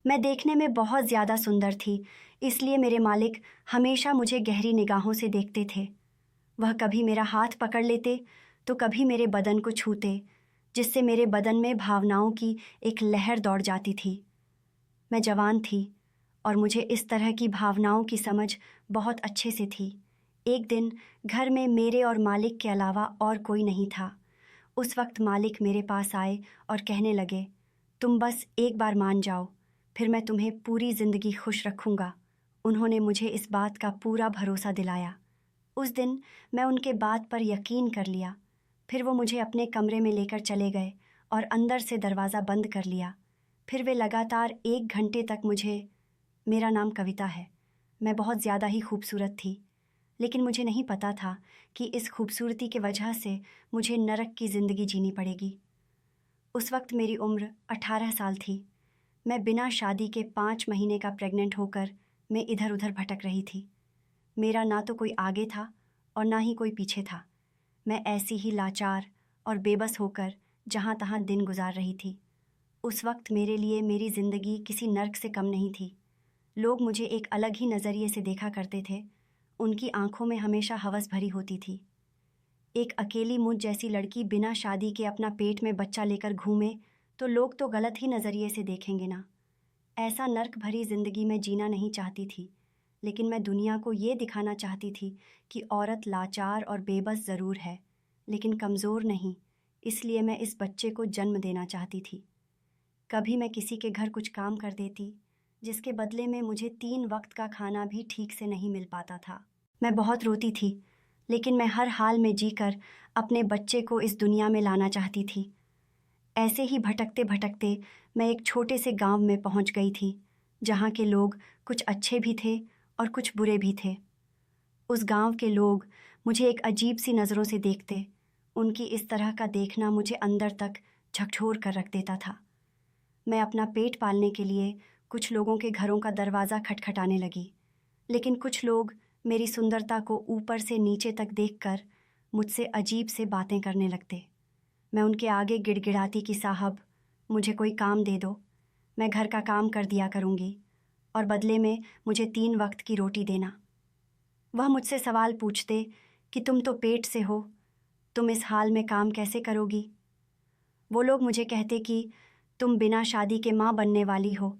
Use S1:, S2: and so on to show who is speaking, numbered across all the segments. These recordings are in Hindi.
S1: मैं देखने में बहुत ज़्यादा सुंदर थी, इसलिए मेरे मालिक हमेशा मुझे गहरी निगाहों से देखते थे। वह कभी मेरा हाथ पकड़ लेते तो कभी मेरे बदन को छूते, जिससे मेरे बदन में भावनाओं की एक लहर दौड़ जाती थी। मैं जवान थी और मुझे इस तरह की भावनाओं की समझ बहुत अच्छे से थी। एक दिन घर में मेरे और मालिक के अलावा और कोई नहीं था। उस वक्त मालिक मेरे पास आए और कहने लगे, तुम बस एक बार मान जाओ, फिर मैं तुम्हें पूरी ज़िंदगी खुश रखूँगा। उन्होंने मुझे इस बात का पूरा भरोसा दिलाया। उस दिन मैं उनके बात पर यकीन कर लिया। फिर वो मुझे अपने कमरे में लेकर चले गए और अंदर से दरवाज़ा बंद कर लिया। फिर वे लगातार 1 घंटे तक मुझे मेरा नाम कविता है। मैं बहुत ज़्यादा ही खूबसूरत थी, लेकिन मुझे नहीं पता था कि इस खूबसूरती के वजह से मुझे नरक की ज़िंदगी जीनी पड़ेगी। उस वक्त मेरी उम्र 18 साल थी। मैं बिना शादी के 5 महीने का प्रेग्नेंट होकर मैं इधर उधर भटक रही थी। मेरा ना तो कोई आगे था और ना ही कोई पीछे था। मैं ऐसी ही लाचार और बेबस होकर जहाँ तहाँ दिन गुजार रही थी। उस वक्त मेरे लिए मेरी ज़िंदगी किसी नर्क से कम नहीं थी। लोग मुझे एक अलग ही नज़रिए से देखा करते थे। उनकी आंखों में हमेशा हवस भरी होती थी। एक अकेली मुझ जैसी लड़की बिना शादी के अपना पेट में बच्चा लेकर घूमे तो लोग तो गलत ही नज़रिए से देखेंगे ना। ऐसा नर्क भरी ज़िंदगी में जीना नहीं चाहती थी, लेकिन मैं दुनिया को ये दिखाना चाहती थी कि औरत लाचार और बेबस ज़रूर है, लेकिन कमज़ोर नहीं। इसलिए मैं इस बच्चे को जन्म देना चाहती थी। कभी मैं किसी के घर कुछ काम कर देती, जिसके बदले में मुझे 3 वक्त का खाना भी ठीक से नहीं मिल पाता था। मैं बहुत रोती थी, लेकिन मैं हर हाल में जीकर अपने बच्चे को इस दुनिया में लाना चाहती थी। ऐसे ही भटकते भटकते मैं एक छोटे से गांव में पहुंच गई थी, जहां के लोग कुछ अच्छे भी थे और कुछ बुरे भी थे। उस गांव के लोग मुझे एक अजीब सी नज़रों से देखते। उनकी इस तरह का देखना मुझे अंदर तक झकझोर कर रख देता था। मैं अपना पेट पालने के लिए कुछ लोगों के घरों का दरवाज़ा खटखटाने लगी, लेकिन कुछ लोग मेरी सुंदरता को ऊपर से नीचे तक देखकर मुझसे अजीब से बातें करने लगते। मैं उनके आगे गिड़गिड़ाती कि साहब, मुझे कोई काम दे दो, मैं घर का काम कर दिया करूँगी और बदले में मुझे 3 वक्त की रोटी देना। वह मुझसे सवाल पूछते कि तुम तो पेट से हो, तुम इस हाल में काम कैसे करोगी? वो लोग मुझे कहते कि तुम बिना शादी के माँ बनने वाली हो,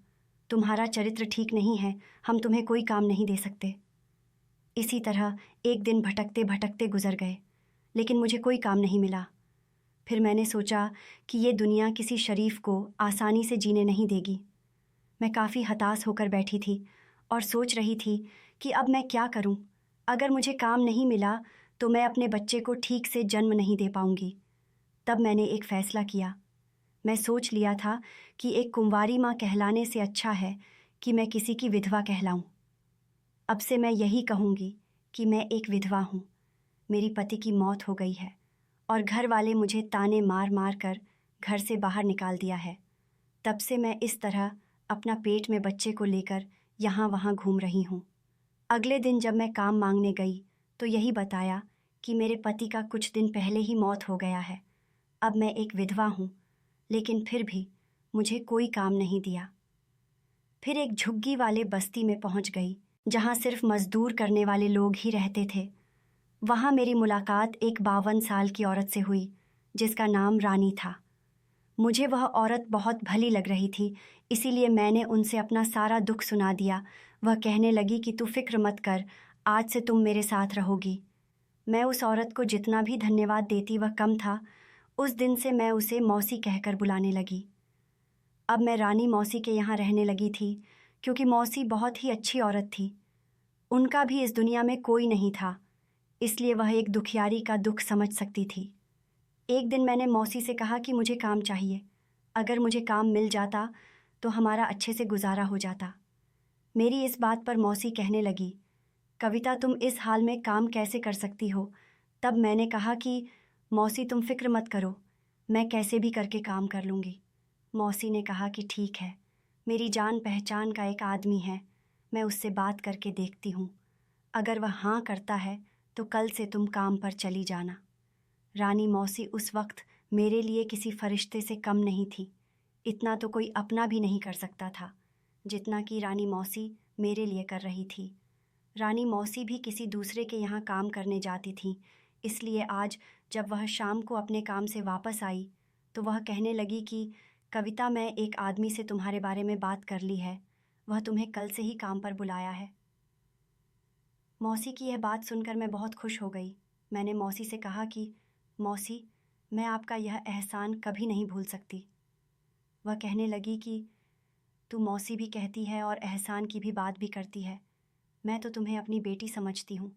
S1: तुम्हारा चरित्र ठीक नहीं है, हम तुम्हें कोई काम नहीं दे सकते। इसी तरह एक दिन भटकते भटकते गुजर गए, लेकिन मुझे कोई काम नहीं मिला। फिर मैंने सोचा कि ये दुनिया किसी शरीफ को आसानी से जीने नहीं देगी। मैं काफ़ी हताश होकर बैठी थी और सोच रही थी कि अब मैं क्या करूं? अगर मुझे काम नहीं मिला तो मैं अपने बच्चे को ठीक से जन्म नहीं दे पाऊंगी। तब मैंने एक फ़ैसला किया। मैं सोच लिया था कि एक कुंवारी माँ कहलाने से अच्छा है कि मैं किसी की विधवा कहलाऊं। अब से मैं यही कहूँगी कि मैं एक विधवा हूँ। मेरी पति की मौत हो गई है और घर वाले मुझे ताने मार मार कर घर से बाहर निकाल दिया है। तब से मैं इस तरह अपना पेट में बच्चे को लेकर यहाँ वहाँ घूम रही हूँ। अगले दिन जब मैं काम मांगने गई तो यही बताया कि मेरे पति का कुछ दिन पहले ही मौत हो गया है। अब मैं एक विधवा हूँ, लेकिन फिर भी मुझे कोई काम नहीं दिया। फिर एक झुग्गी वाले बस्ती में पहुँच गई, जहाँ सिर्फ मजदूर करने वाले लोग ही रहते थे। वहाँ मेरी मुलाकात एक 52 साल की औरत से हुई, जिसका नाम रानी था। मुझे वह औरत बहुत भली लग रही थी, इसीलिए मैंने उनसे अपना सारा दुख सुना दिया। वह कहने लगी कि तू फिक्र मत कर, आज से तुम मेरे साथ रहोगी। मैं उस औरत को जितना भी धन्यवाद देती वह कम था। उस दिन से मैं उसे मौसी कहकर बुलाने लगी। अब मैं रानी मौसी के यहाँ रहने लगी थी, क्योंकि मौसी बहुत ही अच्छी औरत थी। उनका भी इस दुनिया में कोई नहीं था, इसलिए वह एक दुखियारी का दुख समझ सकती थी। एक दिन मैंने मौसी से कहा कि मुझे काम चाहिए। अगर मुझे काम मिल जाता तो हमारा अच्छे से गुजारा हो जाता। मेरी इस बात पर मौसी कहने लगी, कविता तुम इस हाल में काम कैसे कर सकती हो? तब मैंने कहा कि मौसी तुम फिक्र मत करो, मैं कैसे भी करके काम कर लूँगी। मौसी ने कहा कि ठीक है, मेरी जान पहचान का एक आदमी है, मैं उससे बात करके देखती हूँ। अगर वह हाँ करता है तो कल से तुम काम पर चली जाना। रानी मौसी उस वक्त मेरे लिए किसी फरिश्ते से कम नहीं थी। इतना तो कोई अपना भी नहीं कर सकता था। जितना कि रानी मौसी मेरे लिए कर रही थी। रानी मौसी भी किसी दूसरे के यहाँ काम करने जाती थी, इसलिए आज जब वह शाम को अपने काम से वापस आई तो वह कहने लगी कि कविता, मैं एक आदमी से तुम्हारे बारे में बात कर ली है, वह तुम्हें कल से ही काम पर बुलाया है। मौसी की यह बात सुनकर मैं बहुत खुश हो गई। मैंने मौसी से कहा कि मौसी, मैं आपका यह एहसान कभी नहीं भूल सकती। वह कहने लगी कि तू मौसी भी कहती है और एहसान की भी बात भी करती है, मैं तो तुम्हें अपनी बेटी समझती हूँ।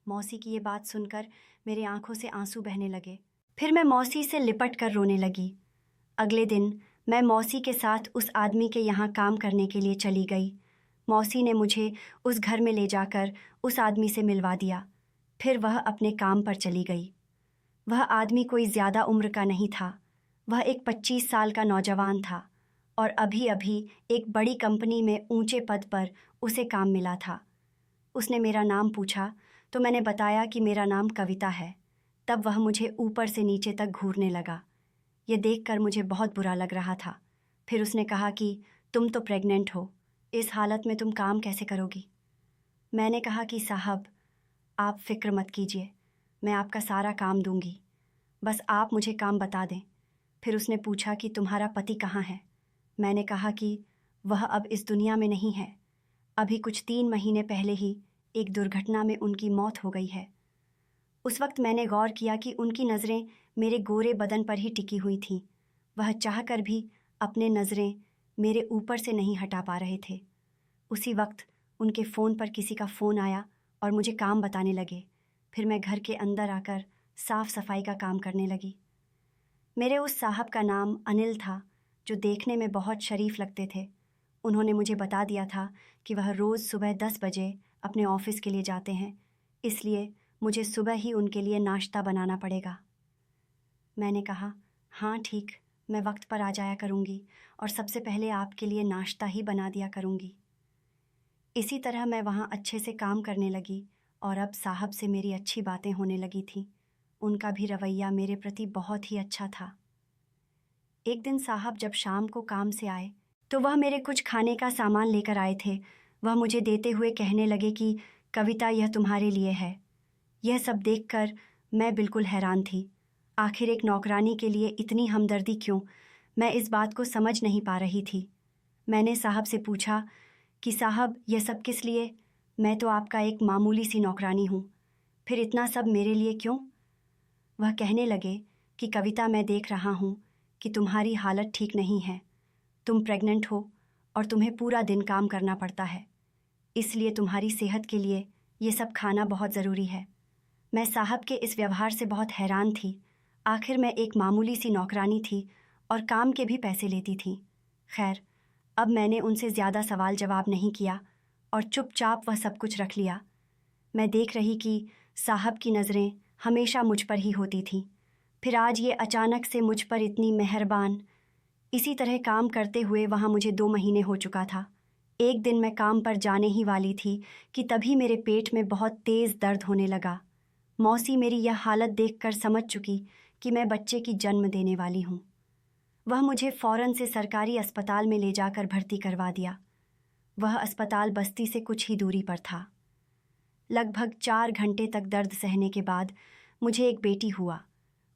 S1: मौसी की ये बात सुनकर मेरे आंखों से आंसू बहने लगे। फिर मैं मौसी से लिपट कर रोने लगी। अगले दिन मैं मौसी के साथ उस आदमी के यहाँ काम करने के लिए चली गई। मौसी ने मुझे उस घर में ले जाकर उस आदमी से मिलवा दिया। फिर वह अपने काम पर चली गई। वह आदमी कोई ज़्यादा उम्र का नहीं था। वह एक 25 साल का नौजवान था और अभी अभी एक बड़ी कंपनी में ऊंचे पद पर उसे काम मिला था। उसने मेरा नाम पूछा तो मैंने बताया कि मेरा नाम कविता है। तब वह मुझे ऊपर से नीचे तक घूरने लगा। ये देखकर मुझे बहुत बुरा लग रहा था। फिर उसने कहा कि तुम तो प्रेग्नेंट हो, इस हालत में तुम काम कैसे करोगी? मैंने कहा कि साहब, आप फ़िक्र मत कीजिए, मैं आपका सारा काम दूंगी, बस आप मुझे काम बता दें। फिर उसने पूछा कि तुम्हारा पति कहाँ है? मैंने कहा कि वह अब इस दुनिया में नहीं है। अभी कुछ 3 महीने पहले ही एक दुर्घटना में उनकी मौत हो गई है। उस वक्त मैंने गौर किया कि उनकी नज़रें मेरे गोरे बदन पर ही टिकी हुई थीं। वह चाहकर भी अपने नज़रें मेरे ऊपर से नहीं हटा पा रहे थे। उसी वक्त उनके फ़ोन पर किसी का फ़ोन आया और मुझे काम बताने लगे। फिर मैं घर के अंदर आकर साफ़ सफाई का काम करने लगी। मेरे उस साहब का नाम अनिल था, जो देखने में बहुत शरीफ लगते थे। उन्होंने मुझे बता दिया था कि वह रोज़ सुबह 10 बजे अपने ऑफ़िस के लिए जाते हैं, इसलिए मुझे सुबह ही उनके लिए नाश्ता बनाना पड़ेगा। मैंने कहा, हाँ ठीक, मैं वक्त पर आ जाया करूँगी और सबसे पहले आपके लिए नाश्ता ही बना दिया करूँगी। इसी तरह मैं वहाँ अच्छे से काम करने लगी और अब साहब से मेरी अच्छी बातें होने लगी थीं। उनका भी रवैया मेरे प्रति बहुत ही अच्छा था। एक दिन साहब जब शाम को काम से आए तो वह मेरे कुछ खाने का सामान लेकर आए थे। वह मुझे देते हुए कहने लगे कि कविता, यह तुम्हारे लिए है। यह सब देखकर मैं बिल्कुल हैरान थी। आखिर एक नौकरानी के लिए इतनी हमदर्दी क्यों? मैं इस बात को समझ नहीं पा रही थी। मैंने साहब से पूछा कि साहब, यह सब किस लिए? मैं तो आपका एक मामूली सी नौकरानी हूँ, फिर इतना सब मेरे लिए क्यों? वह कहने लगे कि कविता, मैं देख रहा हूँ कि तुम्हारी हालत ठीक नहीं है। तुम प्रेग्नेंट हो और तुम्हें पूरा दिन काम करना पड़ता है, इसलिए तुम्हारी सेहत के लिए ये सब खाना बहुत ज़रूरी है। मैं साहब के इस व्यवहार से बहुत हैरान थी। आखिर मैं एक मामूली सी नौकरानी थी और काम के भी पैसे लेती थी। खैर, अब मैंने उनसे ज़्यादा सवाल जवाब नहीं किया और चुपचाप वह सब कुछ रख लिया। मैं देख रही कि साहब की नज़रें हमेशा मुझ पर ही होती थीं। फिर आज ये अचानक से मुझ पर इतनी मेहरबान। इसी तरह काम करते हुए वहाँ मुझे 2 महीने हो चुका था। एक दिन मैं काम पर जाने ही वाली थी कि तभी मेरे पेट में बहुत तेज़ दर्द होने लगा। मौसी मेरी यह हालत देखकर समझ चुकी कि मैं बच्चे की जन्म देने वाली हूँ। वह मुझे फ़ौरन से सरकारी अस्पताल में ले जाकर भर्ती करवा दिया। वह अस्पताल बस्ती से कुछ ही दूरी पर था। लगभग 4 घंटे तक दर्द सहने के बाद मुझे एक बेटी हुआ।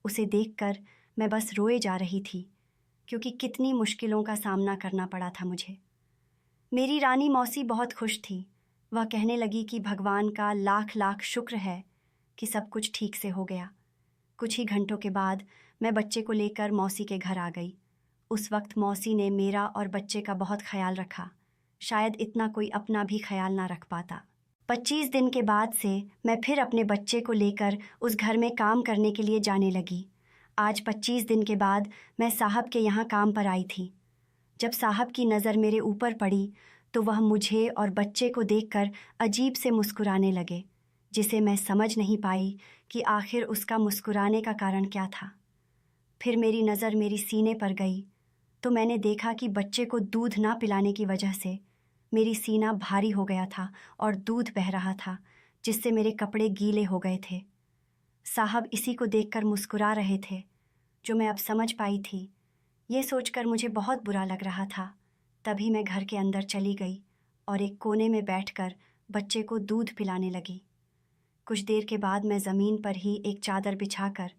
S1: उसे देखकर मैं बस रोए जा रही थी, क्योंकि कितनी मुश्किलों का सामना करना पड़ा था मुझे। मेरी रानी मौसी बहुत खुश थी। वह कहने लगी कि भगवान का लाख लाख शुक्र है कि सब कुछ ठीक से हो गया। कुछ ही घंटों के बाद मैं बच्चे को लेकर मौसी के घर आ गई। उस वक्त मौसी ने मेरा और बच्चे का बहुत ख्याल रखा। शायद इतना कोई अपना भी ख्याल ना रख पाता। 25 दिन के बाद से मैं फिर अपने बच्चे को लेकर उस घर में काम करने के लिए जाने लगी। आज 25 दिन के बाद मैं साहब के यहाँ काम पर आई थी। जब साहब की नज़र मेरे ऊपर पड़ी तो वह मुझे और बच्चे को देखकर अजीब से मुस्कुराने लगे, जिसे मैं समझ नहीं पाई कि आखिर उसका मुस्कुराने का कारण क्या था। फिर मेरी नज़र मेरी सीने पर गई तो मैंने देखा कि बच्चे को दूध ना पिलाने की वजह से मेरी सीना भारी हो गया था और दूध बह रहा था, जिससे मेरे कपड़े गीले हो गए थे। साहब इसी को देखकर मुस्कुरा रहे थे, जो मैं अब समझ पाई थी। ये सोचकर मुझे बहुत बुरा लग रहा था तभी मैं घर के अंदर चली गई और एक कोने में बैठकर बच्चे को दूध पिलाने लगी। कुछ देर के बाद मैं ज़मीन पर ही एक चादर बिछाकर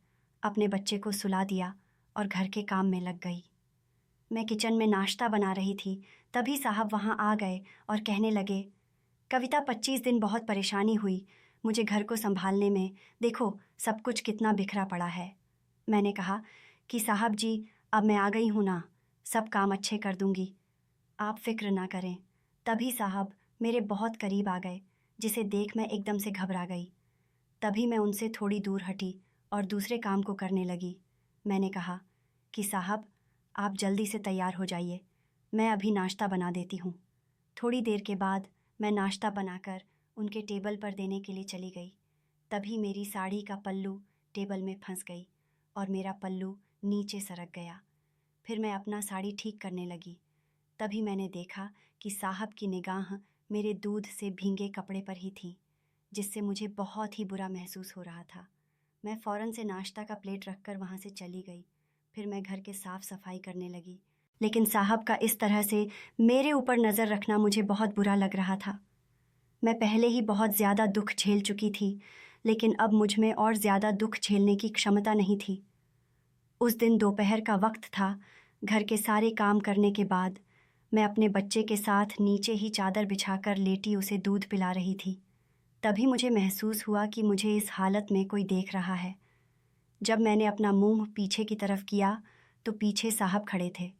S1: अपने बच्चे को सुला दिया और घर के काम में लग गई। मैं किचन में नाश्ता बना रही थी, तभी साहब वहाँ आ गए और कहने लगे, कविता 25 दिन बहुत परेशानी हुई मुझे घर को संभालने में, देखो सब कुछ कितना बिखरा पड़ा है। मैंने कहा कि साहब जी अब मैं आ गई हूँ ना, सब काम अच्छे कर दूँगी, आप फिक्र ना करें। तभी साहब मेरे बहुत करीब आ गए, जिसे देख मैं एकदम से घबरा गई। तभी मैं उनसे थोड़ी दूर हटी और दूसरे काम को करने लगी। मैंने कहा कि साहब आप जल्दी से तैयार हो जाइए, मैं अभी नाश्ता बना देती हूँ। थोड़ी देर के बाद मैं नाश्ता बनाकर उनके टेबल पर देने के लिए चली गई। तभी मेरी साड़ी का पल्लू टेबल में फंस गई और मेरा पल्लू नीचे सरक गया। फिर मैं अपना साड़ी ठीक करने लगी। तभी मैंने देखा कि साहब की निगाह मेरे दूध से भींगे कपड़े पर ही थी, जिससे मुझे बहुत ही बुरा महसूस हो रहा था। मैं फ़ौरन से नाश्ता का प्लेट रखकर वहाँ से चली गई। फिर मैं घर के साफ़ सफाई करने लगी, लेकिन साहब का इस तरह से मेरे ऊपर नज़र रखना मुझे बहुत बुरा लग रहा था। मैं पहले ही बहुत ज़्यादा दुख झेल चुकी थी, लेकिन अब मुझ में और ज़्यादा दुख झेलने की क्षमता नहीं थी। उस दिन दोपहर का वक्त था। घर के सारे काम करने के बाद मैं अपने बच्चे के साथ नीचे ही चादर बिछाकर लेटी उसे दूध पिला रही थी। तभी मुझे महसूस हुआ कि मुझे इस हालत में कोई देख रहा है। जब मैंने अपना मुंह पीछे की तरफ किया तो पीछे साहब खड़े थे।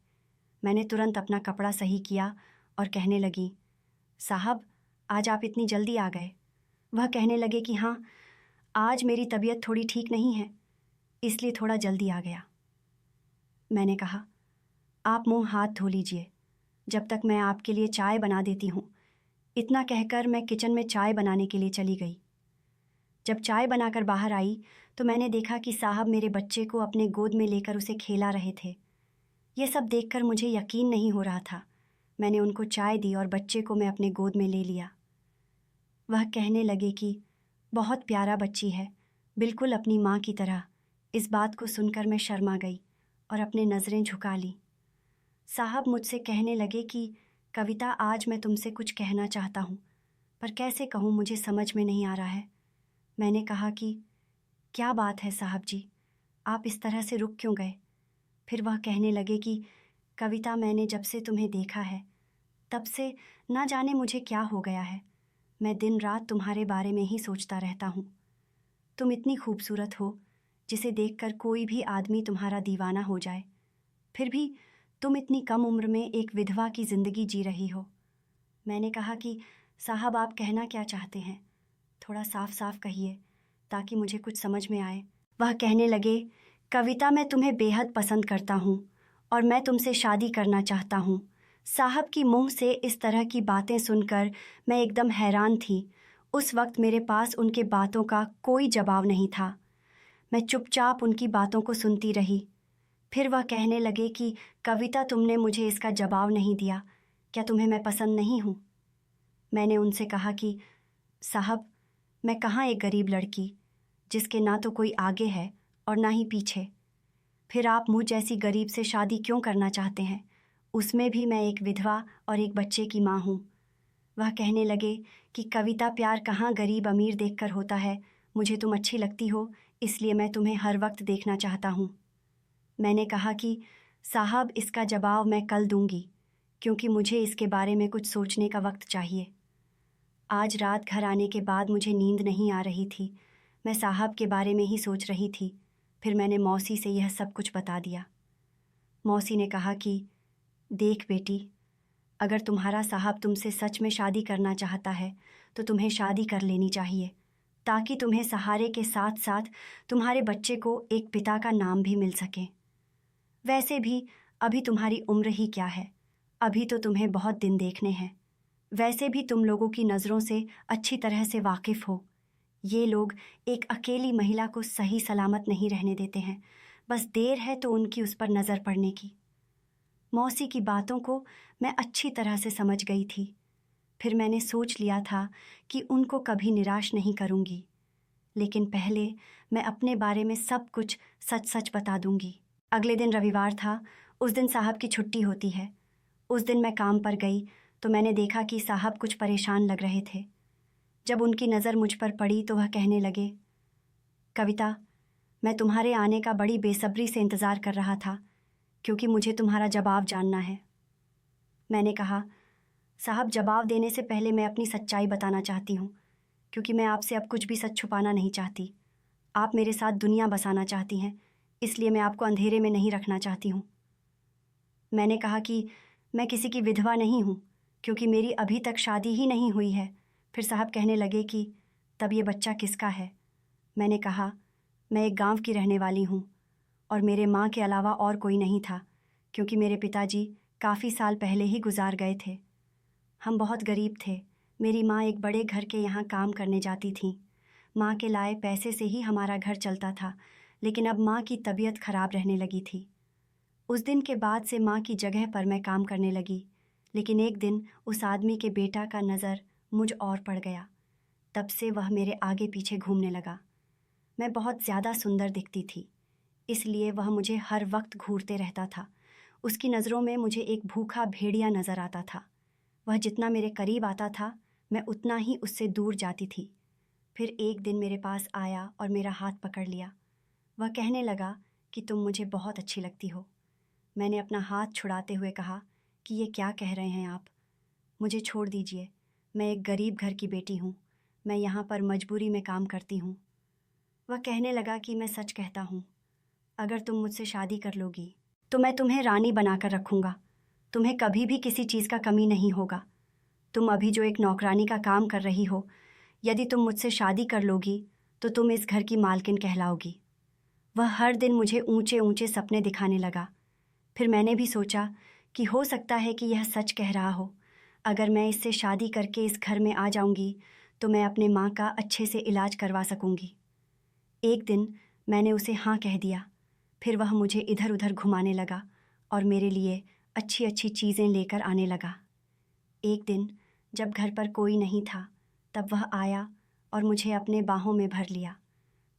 S1: मैंने तुरंत अपना कपड़ा सही किया और कहने लगी, साहब आज आप इतनी जल्दी आ गए। वह कहने लगे कि हाँ, आज मेरी तबीयत थोड़ी ठीक नहीं है, इसलिए थोड़ा जल्दी आ गया। मैंने कहा, आप मुंह हाथ धो लीजिए, जब तक मैं आपके लिए चाय बना देती हूँ। इतना कहकर मैं किचन में चाय बनाने के लिए चली गई। जब चाय बनाकर बाहर आई तो मैंने देखा कि साहब मेरे बच्चे को अपने गोद में लेकर उसे खेला रहे थे। ये सब देखकर मुझे यकीन नहीं हो रहा था। मैंने उनको चाय दी और बच्चे को मैं अपने गोद में ले लिया। वह कहने लगे कि बहुत प्यारा बच्ची है, बिल्कुल अपनी माँ की तरह। इस बात को सुनकर मैं शर्मा गई और अपने नज़रें झुका ली। साहब मुझसे कहने लगे कि कविता आज मैं तुमसे कुछ कहना चाहता हूँ, पर कैसे कहूँ मुझे समझ में नहीं आ रहा है। मैंने कहा कि क्या बात है साहब जी, आप इस तरह से रुक क्यों गए। फिर वह कहने लगे कि कविता मैंने जब से तुम्हें देखा है तब से ना जाने मुझे क्या हो गया है। मैं दिन रात तुम्हारे बारे में ही सोचता रहता हूँ। तुम इतनी खूबसूरत हो जिसे देखकर कोई भी आदमी तुम्हारा दीवाना हो जाए, फिर भी तुम इतनी कम उम्र में एक विधवा की ज़िंदगी जी रही हो। मैंने कहा कि साहब आप कहना क्या चाहते हैं, थोड़ा साफ साफ कहिए ताकि मुझे कुछ समझ में आए। वह कहने लगे, कविता मैं तुम्हें बेहद पसंद करता हूँ और मैं तुमसे शादी करना चाहता हूँ। साहब की मुंह से इस तरह की बातें सुनकर मैं एकदम हैरान थी। उस वक्त मेरे पास उनके बातों का कोई जवाब नहीं था। मैं चुपचाप उनकी बातों को सुनती रही। फिर वह कहने लगे कि कविता तुमने मुझे इसका जवाब नहीं दिया, क्या तुम्हें मैं पसंद नहीं हूँ। मैंने उनसे कहा कि साहब मैं कहाँ एक गरीब लड़की जिसके ना तो कोई आगे है और ना ही पीछे, फिर आप मुझ जैसी गरीब से शादी क्यों करना चाहते हैं, उसमें भी मैं एक विधवा और एक बच्चे की माँ हूँ। वह कहने लगे कि कविता प्यार कहाँ गरीब अमीर देखकर होता है, मुझे तुम अच्छी लगती हो इसलिए मैं तुम्हें हर वक्त देखना चाहता हूँ। मैंने कहा कि साहब इसका जवाब मैं कल दूंगी, क्योंकि मुझे इसके बारे में कुछ सोचने का वक्त चाहिए। आज रात घर आने के बाद मुझे नींद नहीं आ रही थी, मैं साहब के बारे में ही सोच रही थी। फिर मैंने मौसी से यह सब कुछ बता दिया। मौसी ने कहा कि देख बेटी, अगर तुम्हारा साहब तुमसे सच में शादी करना चाहता है तो तुम्हें शादी कर लेनी चाहिए, ताकि तुम्हें सहारे के साथ साथ तुम्हारे बच्चे को एक पिता का नाम भी मिल सके। वैसे भी अभी तुम्हारी उम्र ही क्या है, अभी तो तुम्हें बहुत दिन देखने हैं। वैसे भी तुम लोगों की नज़रों से अच्छी तरह से वाकिफ़ हो। ये लोग एक अकेली महिला को सही सलामत नहीं रहने देते हैं, बस देर है तो उनकी उस पर नज़र पड़ने की। मौसी की बातों को मैं अच्छी तरह से समझ गई थी। फिर मैंने सोच लिया था कि उनको कभी निराश नहीं करूँगी, लेकिन पहले मैं अपने बारे में सब कुछ सच सच बता दूँगी। अगले दिन रविवार था, उस दिन साहब की छुट्टी होती है। उस दिन मैं काम पर गई तो मैंने देखा कि साहब कुछ परेशान लग रहे थे। जब उनकी नज़र मुझ पर पड़ी तो वह कहने लगे, कविता, मैं तुम्हारे आने का बड़ी बेसब्री से इंतज़ार कर रहा था क्योंकि मुझे तुम्हारा जवाब जानना है। मैंने कहा, साहब, जवाब देने से पहले मैं अपनी सच्चाई बताना चाहती हूँ क्योंकि मैं आपसे अब कुछ भी सच छुपाना नहीं चाहती। आप मेरे साथ दुनिया बसाना चाहती हैं, इसलिए मैं आपको अंधेरे में नहीं रखना चाहती हूँ। मैंने कहा कि मैं किसी की विधवा नहीं हूँ क्योंकि मेरी अभी तक शादी ही नहीं हुई है। फिर साहब कहने लगे कि तब ये बच्चा किसका है? मैंने कहा, मैं एक गांव की रहने वाली हूँ और मेरे माँ के अलावा और कोई नहीं था क्योंकि मेरे पिताजी काफ़ी साल पहले ही गुजार गए थे। हम बहुत गरीब थे। मेरी माँ एक बड़े घर के यहाँ काम करने जाती थी। माँ के लाए पैसे से ही हमारा घर चलता था, लेकिन अब माँ की तबीयत खराब रहने लगी थी। उस दिन के बाद से माँ की जगह पर मैं काम करने लगी, लेकिन एक दिन उस आदमी के बेटा का नज़र मुझ और पड़ गया। तब से वह मेरे आगे पीछे घूमने लगा। मैं बहुत ज़्यादा सुंदर दिखती थी, इसलिए वह मुझे हर वक्त घूरते रहता था। उसकी नज़रों में मुझे एक भूखा भेड़िया नज़र आता था। वह जितना मेरे करीब आता था, मैं उतना ही उससे दूर जाती थी। फिर एक दिन मेरे पास आया और मेरा हाथ पकड़ लिया। वह कहने लगा कि तुम मुझे बहुत अच्छी लगती हो। मैंने अपना हाथ छुड़ाते हुए कहा कि ये क्या कह रहे हैं आप? मुझे छोड़ दीजिए। मैं एक गरीब घर की बेटी हूँ। मैं यहाँ पर मजबूरी में काम करती हूँ। वह कहने लगा कि मैं सच कहता हूँ। अगर तुम मुझसे शादी कर लोगी तो मैं तुम्हें रानी बनाकर रखूँगा। तुम्हें कभी भी किसी चीज़ का कमी नहीं होगा। तुम अभी जो एक नौकरानी का काम कर रही हो, यदि तुम मुझसे शादी कर लोगी तो तुम इस घर की मालकिन कहलाओगी। वह हर दिन मुझे ऊंचे ऊंचे सपने दिखाने लगा। फिर मैंने भी सोचा कि हो सकता है कि यह सच कह रहा हो। अगर मैं इससे शादी करके इस घर में आ जाऊंगी तो मैं अपने माँ का अच्छे से इलाज करवा सकूंगी। एक दिन मैंने उसे हाँ कह दिया। फिर वह मुझे इधर उधर घुमाने लगा और मेरे लिए अच्छी अच्छी चीज़ें लेकर आने लगा। एक दिन जब घर पर कोई नहीं था, तब वह आया और मुझे अपने बाहों में भर लिया।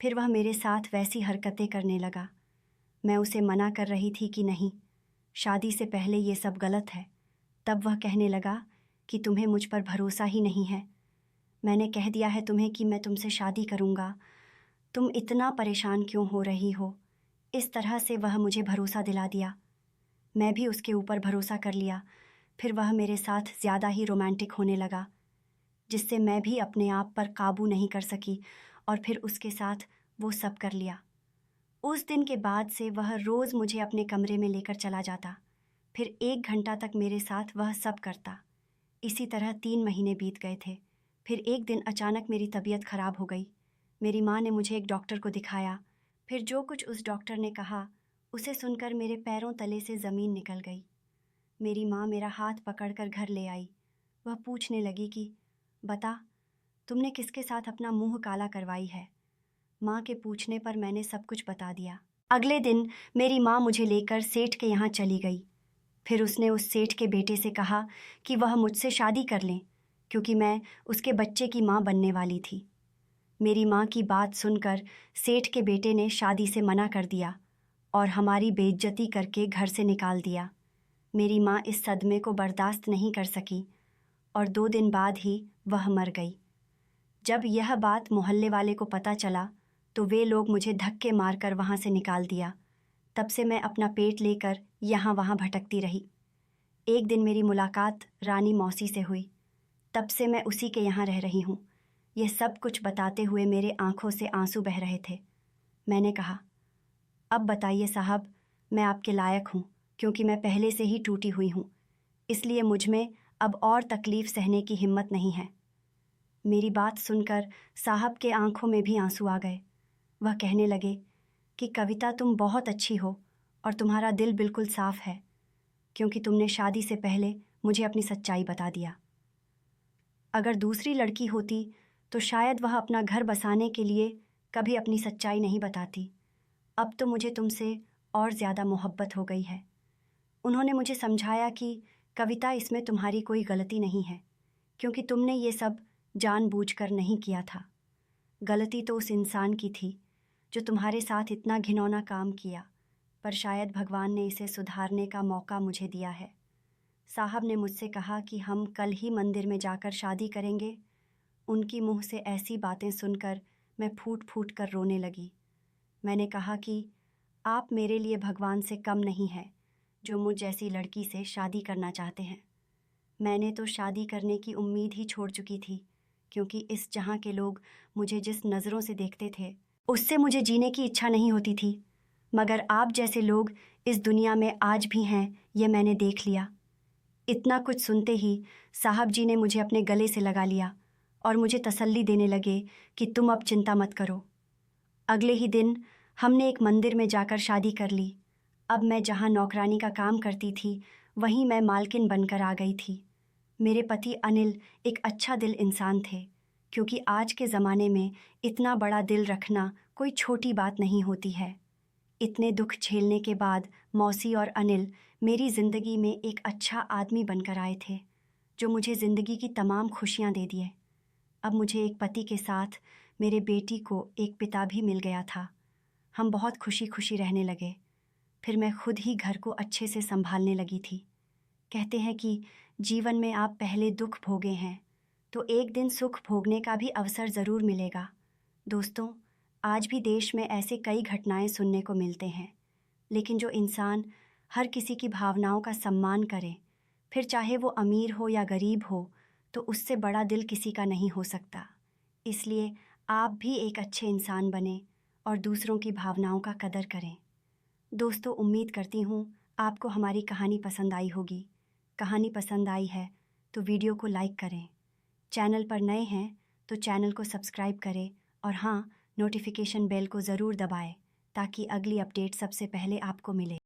S1: फिर वह मेरे साथ वैसी हरकतें करने लगा। मैं उसे मना कर रही थी कि नहीं, शादी से पहले ये सब गलत है। तब वह कहने लगा कि तुम्हें मुझ पर भरोसा ही नहीं है। मैंने कह दिया है तुम्हें कि मैं तुमसे शादी करूँगा। तुम इतना परेशान क्यों हो रही हो? इस तरह से वह मुझे भरोसा दिला दिया। मैं भी उसके ऊपर भरोसा कर लिया। फिर वह मेरे साथ ज़्यादा ही रोमांटिक होने लगा, जिससे मैं भी अपने आप पर काबू नहीं कर सकी और फिर उसके साथ वो सब कर लिया। उस दिन के बाद से वह रोज़ मुझे अपने कमरे में लेकर चला जाता। फिर 1 घंटा तक मेरे साथ वह सब करता। इसी तरह 3 महीने बीत गए थे। फिर एक दिन अचानक मेरी तबीयत खराब हो गई। मेरी माँ ने मुझे एक डॉक्टर को दिखाया। फिर जो कुछ उस डॉक्टर ने कहा, उसे सुनकर मेरे पैरों तले से ज़मीन निकल गई। मेरी माँ मेरा हाथ पकड़कर घर ले आई। वह पूछने लगी कि बता, तुमने किसके साथ अपना मुंह काला करवाई है? माँ के पूछने पर मैंने सब कुछ बता दिया। अगले दिन मेरी माँ मुझे लेकर सेठ के यहाँ चली गई। फिर उसने उस सेठ के बेटे से कहा कि वह मुझसे शादी कर लें क्योंकि मैं उसके बच्चे की माँ बनने वाली थी। मेरी माँ की बात सुनकर सेठ के बेटे ने शादी से मना कर दिया और हमारी बेइज्जती करके घर से निकाल दिया। मेरी माँ इस सदमे को बर्दाश्त नहीं कर सकी और 2 दिन बाद ही वह मर गई। जब यह बात मोहल्ले वाले को पता चला तो वे लोग मुझे धक्के मारकर वहाँ से निकाल दिया। तब से मैं अपना पेट लेकर यहाँ वहाँ भटकती रही। एक दिन मेरी मुलाकात रानी मौसी से हुई। तब से मैं उसी के यहाँ रह रही हूँ। यह सब कुछ बताते हुए मेरे आंखों से आंसू बह रहे थे। मैंने कहा, अब बताइए साहब, मैं आपके लायक हूँ क्योंकि मैं पहले से ही टूटी हुई हूँ, इसलिए मुझ में अब और तकलीफ़ सहने की हिम्मत नहीं है। मेरी बात सुनकर साहब के आंखों में भी आंसू आ गए। वह कहने लगे कि कविता, तुम बहुत अच्छी हो और तुम्हारा दिल बिल्कुल साफ़ है क्योंकि तुमने शादी से पहले मुझे अपनी सच्चाई बता दिया। अगर दूसरी लड़की होती तो शायद वह अपना घर बसाने के लिए कभी अपनी सच्चाई नहीं बताती। अब तो मुझे तुमसे और ज़्यादा मोहब्बत हो गई है। उन्होंने मुझे समझाया कि कविता, इसमें तुम्हारी कोई गलती नहीं है क्योंकि तुमने ये सब जानबूझकर नहीं किया था। गलती तो उस इंसान की थी जो तुम्हारे साथ इतना घिनौना काम किया, पर शायद भगवान ने इसे सुधारने का मौका मुझे दिया है। साहब ने मुझसे कहा कि हम कल ही मंदिर में जाकर शादी करेंगे। उनकी मुंह से ऐसी बातें सुनकर मैं फूट फूट कर रोने लगी। मैंने कहा कि आप मेरे लिए भगवान से कम नहीं हैं जो मुझ जैसी लड़की से शादी करना चाहते हैं। मैंने तो शादी करने की उम्मीद ही छोड़ चुकी थी, क्योंकि इस जहाँ के लोग मुझे जिस नज़रों से देखते थे उससे मुझे जीने की इच्छा नहीं होती थी। मगर आप जैसे लोग इस दुनिया में आज भी हैं, ये मैंने देख लिया। इतना कुछ सुनते ही साहब जी ने मुझे अपने गले से लगा लिया और मुझे तसल्ली देने लगे कि तुम अब चिंता मत करो। अगले ही दिन हमने एक मंदिर में जाकर शादी कर ली। अब मैं जहाँ नौकरानी का काम करती थी वहीं मैं मालकिन बनकर आ गई थी। मेरे पति अनिल एक अच्छा दिल इंसान थे, क्योंकि आज के ज़माने में इतना बड़ा दिल रखना कोई छोटी बात नहीं होती है। इतने दुख झेलने के बाद मौसी और अनिल मेरी ज़िंदगी में एक अच्छा आदमी बनकर आए थे, जो मुझे ज़िंदगी की तमाम खुशियाँ दे दिए। अब मुझे एक पति के साथ मेरे बेटी को एक पिता भी मिल गया था। हम बहुत खुशी खुशी रहने लगे। फिर मैं खुद ही घर को अच्छे से संभालने लगी थी। कहते हैं कि जीवन में आप पहले दुख भोगे हैं तो एक दिन सुख भोगने का भी अवसर ज़रूर मिलेगा। दोस्तों, आज भी देश में ऐसे कई घटनाएं सुनने को मिलते हैं, लेकिन जो इंसान हर किसी की भावनाओं का सम्मान करे, फिर चाहे वो अमीर हो या गरीब हो, तो उससे बड़ा दिल किसी का नहीं हो सकता। इसलिए आप भी एक अच्छे इंसान बने और दूसरों की भावनाओं का कदर करें। दोस्तों, उम्मीद करती हूँ आपको हमारी कहानी पसंद आई होगी। कहानी पसंद आई है तो वीडियो को लाइक करें। चैनल पर नए हैं तो चैनल को सब्सक्राइब करें और हाँ, नोटिफिकेशन बेल को ज़रूर दबाएं ताकि अगली अपडेट सबसे पहले आपको मिले।